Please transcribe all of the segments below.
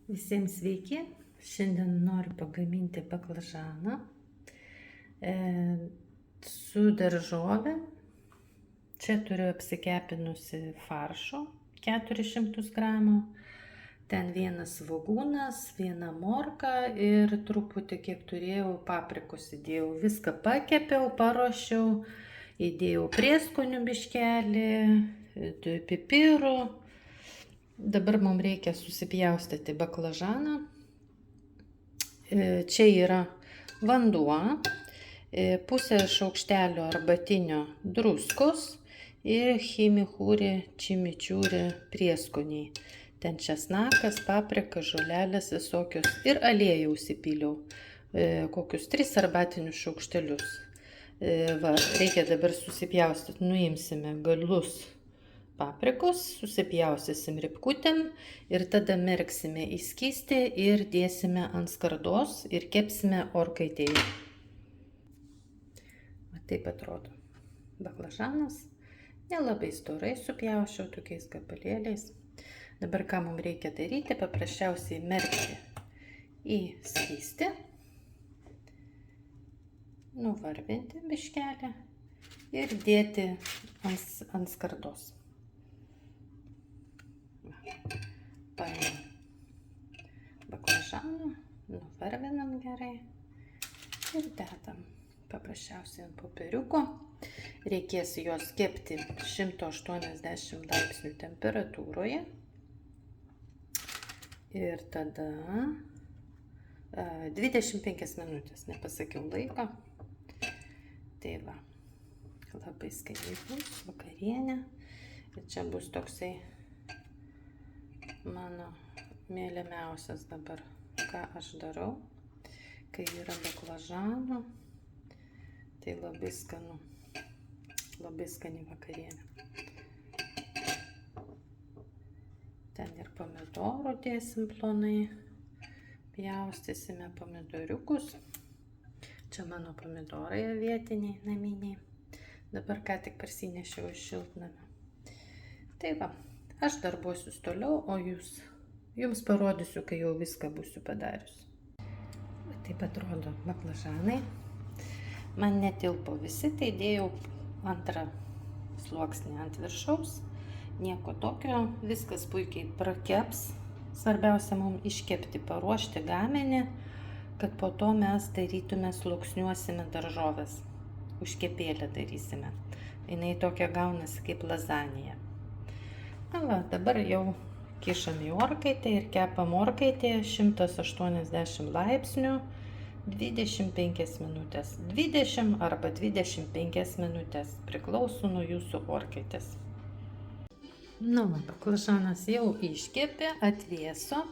Visiems sveiki. Šiandien noriu pagaminti baklažaną su daržove. Čia turiu apsikepinusi faršo 400 gramų. Ten vienas svogūnas, viena morka ir truputį, kiek turėjau, paprikos įdėjau. Viską pakepiau, paruošiau, įdėjau prieskonių biškelį, pipirų. Dabar mums reikia susipjaustyti baklažaną. Čia yra vanduo, pusė šaukštelio arbatinio druskos ir chimichurė, čimičiūrė prieskoniai. Ten česnakas, paprika, žolelės visokios ir aliejaus įpyliau, kokius 3 arbatinius šaukštelius. Reikia dabar susipjaustyti, nuimsime galus paprikos, susipjaustysim ribkutėm ir tada merksime į skystį ir dėsime ant skardos ir kepsime orkaitėje. Taip atrodo baklažanas. Nelabai storai supjaušiau tokiais gabalėliais. Dabar ką mums reikia daryti, paprasčiausiai merkti į skystį, nuvarvinti biškelį ir dėti ant skardos. Paimam baklažaną, nuvarvinam gerai ir dedam paprasčiausiai ant popieriuko. Reikės juos kepti 180 laipsnių temperatūroje. Ir tada 25 minutės, nepasakiau laiko. Tai va, labai skaniai bus vakarienė. Ir čia bus toksai mano mėlimiausias dabar, ką aš darau, kai yra baklažanų. Tai labai skanu, labai skani vakarienė. Ten ir pomidorų dėsim plonai, pjaustysime pomidoriukus. Čia mano pomidorai vietiniai, naminiai. Dabar ką tik parsinešiau iš šiltnamio. Tai va, aš darbuosiu toliau, o jums parodysiu, kai jau viską būsiu padarius. Taip atrodo baklažanai. Man netilpo visi, tai dėjau antrą sluoksnį ant viršaus. Nieko tokio, viskas puikiai prakeps. Svarbiausia mums iškepti, paruošti gaminį, kad po to mes darytume, sluoksniuosime daržovės. Užkepėlę darysime. Jinai tokia gaunasi kaip lazanija. Na va, dabar jau kišam į orkaitę ir kepam orkaitėje 180 laipsnių 25 minutės. 20 arba 25 minutės. Priklauso nuo jūsų orkaitės. Nu, baklažanas jau iškepė, atvėso.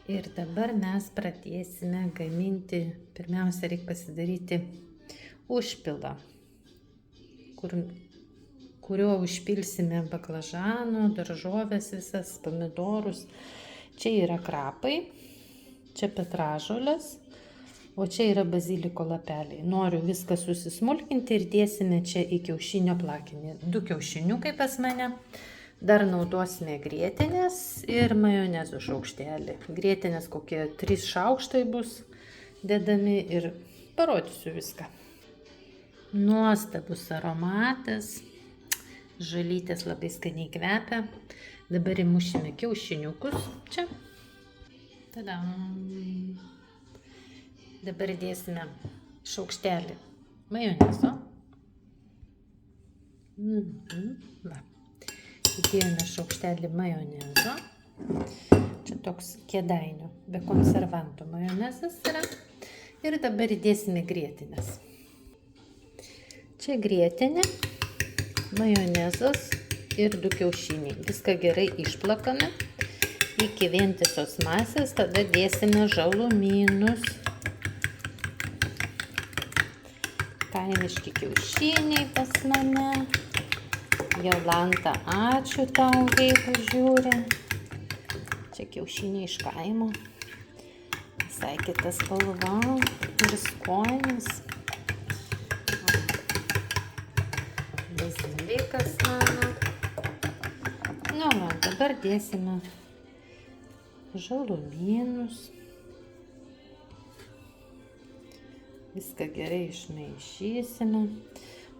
Ir dabar mes pradėsime gaminti. Pirmiausia, reikia pasidaryti užpilą, kurio užpilsime baklažanų, daržovės visas, pomidorus. Čia yra krapai, čia petražolės, o čia yra baziliko lapeliai. Noriu viską susismulkinti ir dėsime čia į kiaušinio plakinį. 2 kiaušiniukai pas mane. Dar naudosime grietinės ir majonezo šaukštelį. Grietinės kokie 3 šaukštai bus dedami ir parodysiu viską. Nuostabus aromatas. Žalytės labai skaniai kvepia. Dabar įmušime kiaušiniukus čia. Tadam! Dabar dėsime šaukštelį majonezo. Va. Įdėjome šaukštelį majonezo. Čia toks kėdainių, be konservantų majonezas yra. Ir dabar įdėsime grietinės. Čia grietinė, majonezas ir 2 kiaušiniai. Viską gerai išplakame iki vientisos masės. Tada dėsime žalumynus. Kaimiški kiaušiniai pas mane. Jolanta, ačiū tau, jeigu žiūri. Čia kiaušiniai iš kaimo. Visai kita spalva ir skonis. Bazilikas. Vaikas, mano. Nu, va, dabar dėsime žalumynus. Viską gerai išmaišysime.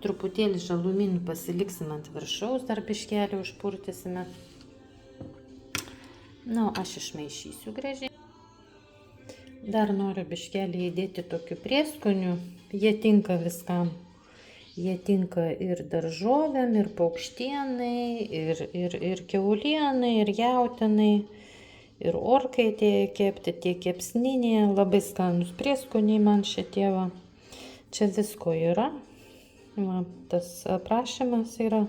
Truputėlį žalumynų pasiliksim ant viršaus, dar biškelį užpurtysime. Na, aš išmaišysiu gražiai. Dar noriu biškelį įdėti tokių prieskonių. Jie tinka viskam. Jie tinka ir daržovėm, ir paukštienai, ir kiaulienai, ir jautienai, ir orkaitėje kepti, tie kepsninėje. Labai skanus prieskoniai man šitie va. Čia visko yra. Va, tas aprašymas yra.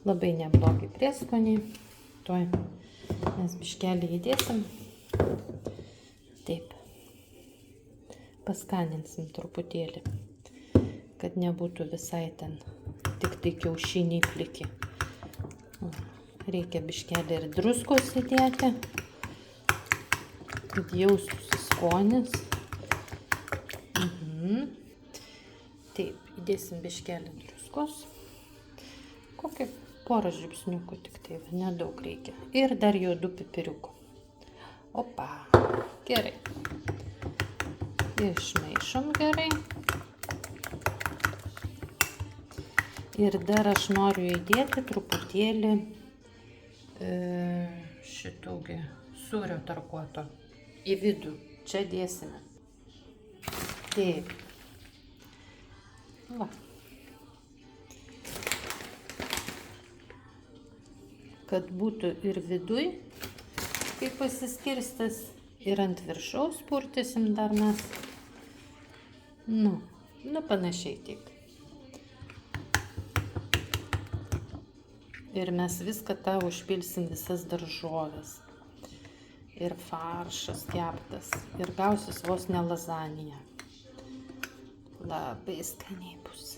Labai neblogi prieskoniai. Tuoj mes biškelį įdėsim. Taip. Paskaninsim truputėlį, kad nebūtų visai ten tik tai kiaušiniai pliki. Reikia biškelį ir druskos įdėti, kad jaustųsi skonis. Taip, įdėsim biškelį druskos. Kokį porą žiupsniukų tik tai, nedaug reikia. Ir dar juodų pipiriukų. Opa, gerai. Išmaišom gerai. Ir dar aš noriu įdėti truputėlį šitųgi sūrio tarkuoto į vidų. Čia dėsime. Taip. Va. Kad būtų ir viduj, kaip pasiskirstęs, ir ant viršaus purtysim dar mes. Nu, panašiai tik. Ir mes viską tą užpilsim visas daržovės. Ir faršas keptas. Ir gausis vos ne lazanija. Labai skaniai bus.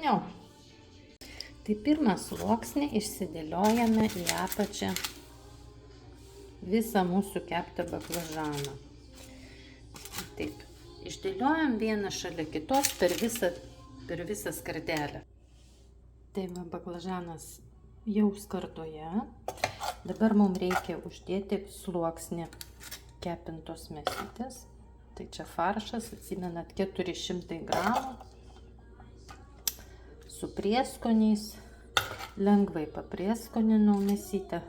Jau. Tai pirmą sluoksnį išsidėliojame į apačią visą mūsų keptą baklažaną. Taip, išdėliojam vieną šalia kitos per visą skardelę. Tai va, baklažanas jau skardoje. Dabar mums reikia uždėti sluoksnį kepintos mėsytės. Tai čia faršas, atsimenat, 400 gramų. Su prieskoniais. Lengvai paprieskoninau mėsytę.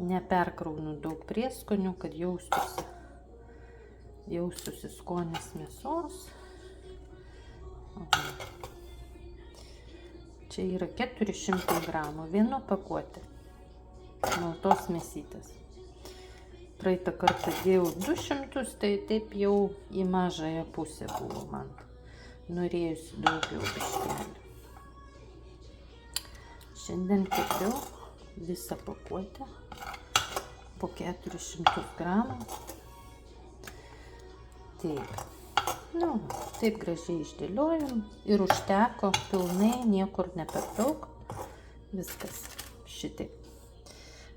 Neperkraunu daug prieskonių, kad jaustųsi skonis mėsos. Čia yra 400 gramų, viena pakuotė maltos mėsytės. Praeitą kartą dėjau 200, tai taip jau į mažąją pusę buvo man. Norėjusi daugiau biškelį. Šiandien kepiau visą pakuotę po 400 gramų. Taip. Nu, taip gražiai išdėliojom ir užteko pilnai, niekur ne per daug. Viskas šitaip.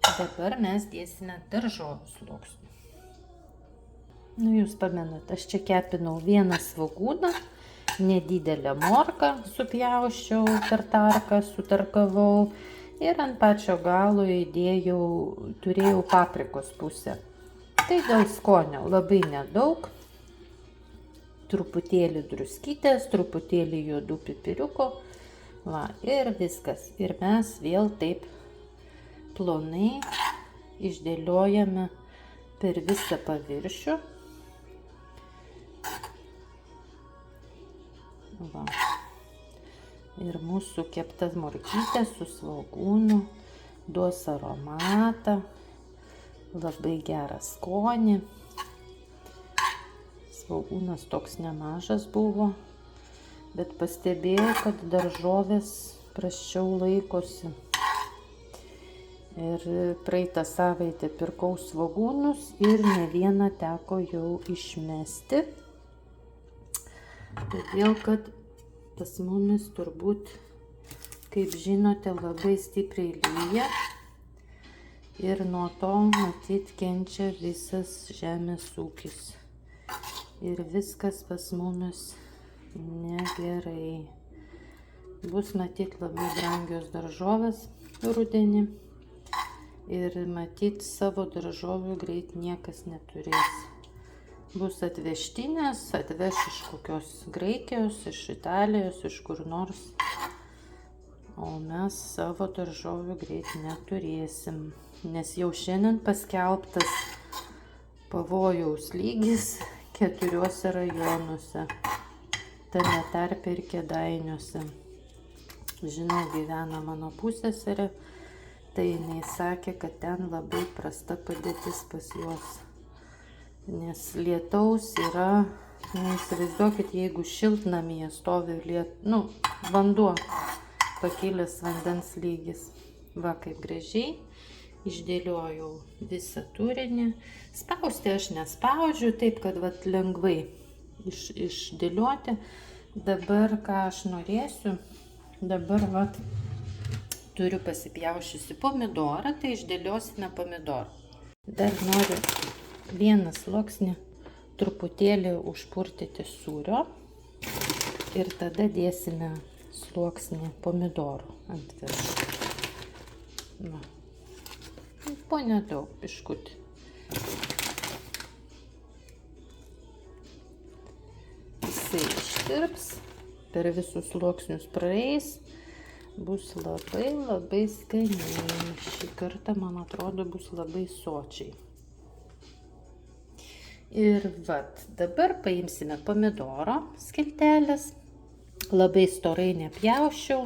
Dabar mes dėsime daržovių sluoksnį. Nu, jūs pamenat, aš čia kepinau vieną svogūną, nedidelę morką supjausčiau per tarką, sutarkavau ir ant pačio galo įdėjau, turėjau paprikos pusę. Tai dėl skonio labai nedaug. Truputėlį druskytės, truputėlį juodų pipiriuko. Va, ir viskas. Ir mes vėl taip plonai išdėliojame per visą paviršių. Va. Ir mūsų kepta morkytė su svogūnu duos aromatą, labai gerą skonį. Svogūnas toks nemažas buvo, bet pastebėjau, kad daržovės prasčiau laikosi. Ir praeitą savaitę pirkau svogūnus ir ne vieną teko jau išmesti. Todėl, kad pas mumis turbūt, kaip žinote, labai stipriai lyja. Ir nuo to, matyt, kenčia visas žemės ūkis. Ir viskas pas mumis negerai. Bus, matyt, labai brangios daržovės rudenį. Ir matyt, savo daržovių greit niekas neturės. Bus atvežtinės, atveš iš kokios Graikijos, iš Italijos, iš kur nors. O mes savo daržovių greit neturėsim. Nes jau šiandien paskelbtas pavojaus lygis 4 rajonuose. Tame tarpe ir Kėdainiuose. Žinau, gyvena mano pusseserė. Tai jinai sakė, kad ten labai prasta padėtis pas juos. Nes lietaus yra, neįsivaizduokit, jeigu šiltnamyje stovi vanduo, pakilęs vandens lygis. Va, kaip gražiai išdėliojau visą turinį. Spausti aš nespaudžiu, taip kad lengvai išdėlioti. Dabar ką aš norėsiu, dabar turiu pasipjaušiusi pomidorą, tai išdėliosime pomidorą. Dar noriu vieną sluoksnį truputėlį užpurtyti sūrio ir tada dėsime sluoksnį pomidorų ant viršų. Po nedaug, biškutį. Jisai ištirps, per visus sluoksnius praeis. Bus labai skaniai. Šį kartą, man atrodo, bus labai sočiai. Ir dabar paimsime pomidoro skiltelės. Labai storai nepjaušiau.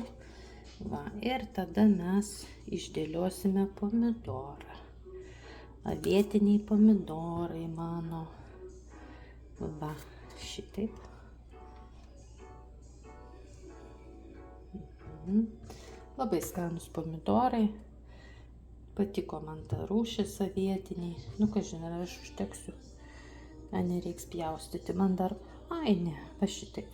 Ir tada mes išdėliosime pomidorą. Avietiniai pomidorai mano. Šitaip. Labai skanus pomidorai. Patiko man ta rūšis avietiniai. Kažin, ar aš užteksiu. Nereiks pjaustyti. Man dar... ne, šitaip.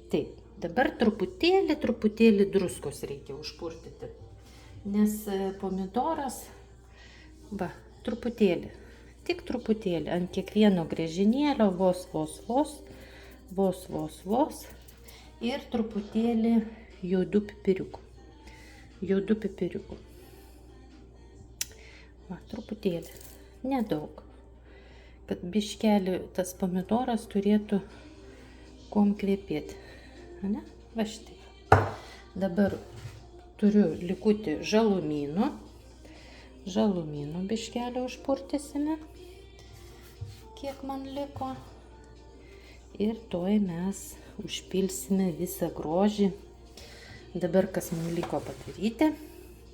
Taip, dabar truputėlį druskos reikia užpurtyti. Nes pomidoras, truputėlį, tik truputėlį, ant kiekvieno griežinėlio vos. Ir truputėlį juodų pipiriukų. Truputėlį, nedaug. Kad biškelį tas pomidoras turėtų kuom kvepėti. Štai. Dabar turiu likutį žalumynų. Žalumynų biškelį užpurtysime. Kiek man liko. Ir toj mes užpilsime visą grožį. Dabar kas mums liko padaryti,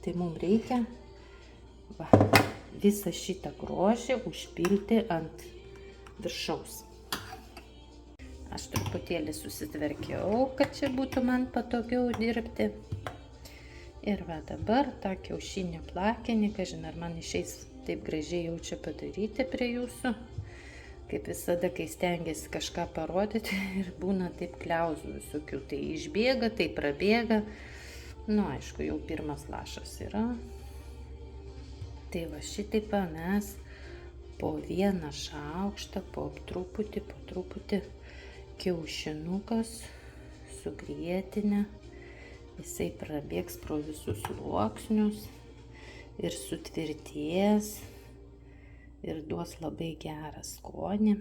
tai mums reikia visą šitą grožį užpilti ant viršaus. Aš truputėlį susitvarkiau, kad čia būtų man patogiau dirbti. Ir dabar tą kiaušinio plakinį, kažin ar man išeis taip gražiai jau čia padaryti prie jūsų. Kaip visada, kai stengiasi kažką parodyti ir būna taip kliauzų visokių. Tai išbėga, tai prabėga. Aišku, jau pirmas lašas yra. Tai šitaip mes po vieną šaukštą, po truputį kiaušinukas sugrietinę. Jisai prabėgs pro visus sluoksnius ir sutvirtės. Ir duos labai gerą skonį.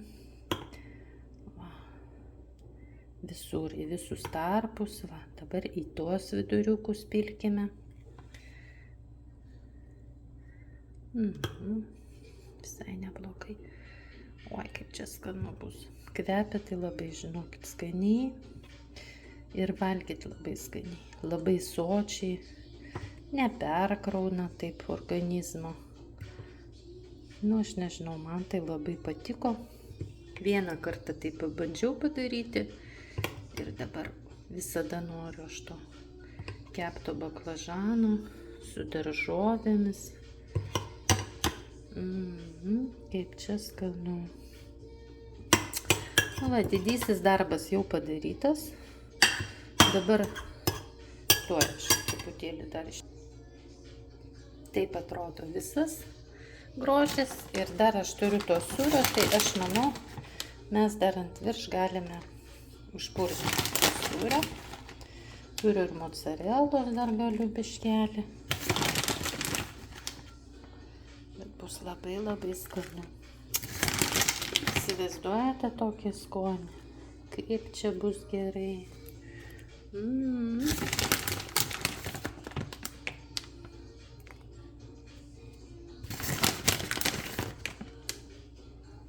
Visur, į visus tarpus. Dabar į tuos viduriukus pilkime. Visai neblogai. Oi, kaip čia skanu bus. Kvepia tai labai, žinokit, skaniai. Ir valgyti labai skaniai. Labai sočiai. Neperkrauna taip organizmo. Aš nežinau, man tai labai patiko. Vieną kartą tai pabandžiau padaryti. Ir dabar visada noriu aš to kepto baklažano su daržovėmis. Kaip čia skanu. Didysis darbas jau padarytas. Dabar tuoj aš truputėlį dar iš... Taip atrodo visas grožis. Ir dar aš turiu to sūrio, tai aš manau, mes dar ant virš galime užpurtinti sūrio. Turiu ir mozzarellos dar galiu biškelį. bus labai labai skanu. Įsivaizduojate tokį skonį? Kaip čia bus gerai.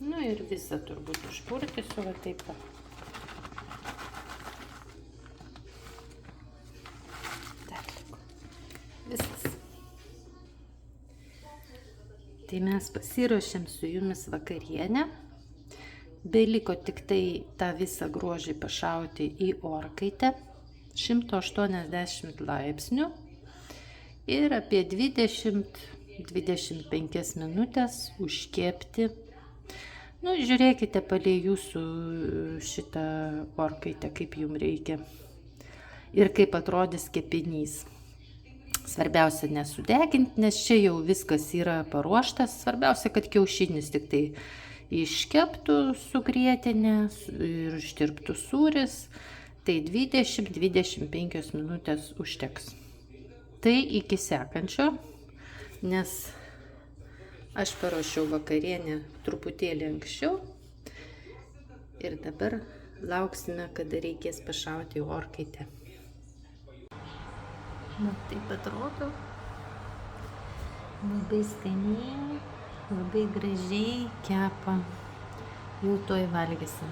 Nu ir visą turbūt užpurtysiu, va taip pat. Viskas. Tai mes pasiruošėm su jumis vakarienę. Beliko tik tai tą visą grožį pašauti į orkaitę 180 laipsnių ir apie 20-25 minutės užkepti. Nu, žiūrėkite palei jūsų šitą orkaitę, kaip jums reikia ir kaip atrodys kepinys. Svarbiausia nesudeginti, nes čia jau viskas yra paruoštas. Svarbiausia, kad kiaušinis tik tai iškeptų su grietinė ir ištirptų sūris. Tai 20-25 minutės užteks. Tai iki sekančio, nes aš paruošiau vakarienę truputėlį anksčiau. Ir dabar lauksime, kada reikės pašauti į orkaitę. Na, taip atrodo. Labai skaniai, labai gražiai kepa. Jau tuoj valgysim.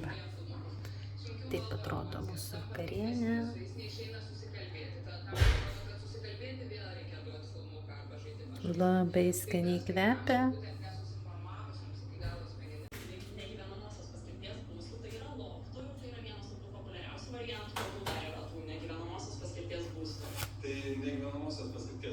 Va. Taip atrodo mūsų vakarienė. Labai skaniai kvepia. Tai negyvenamosios paskirties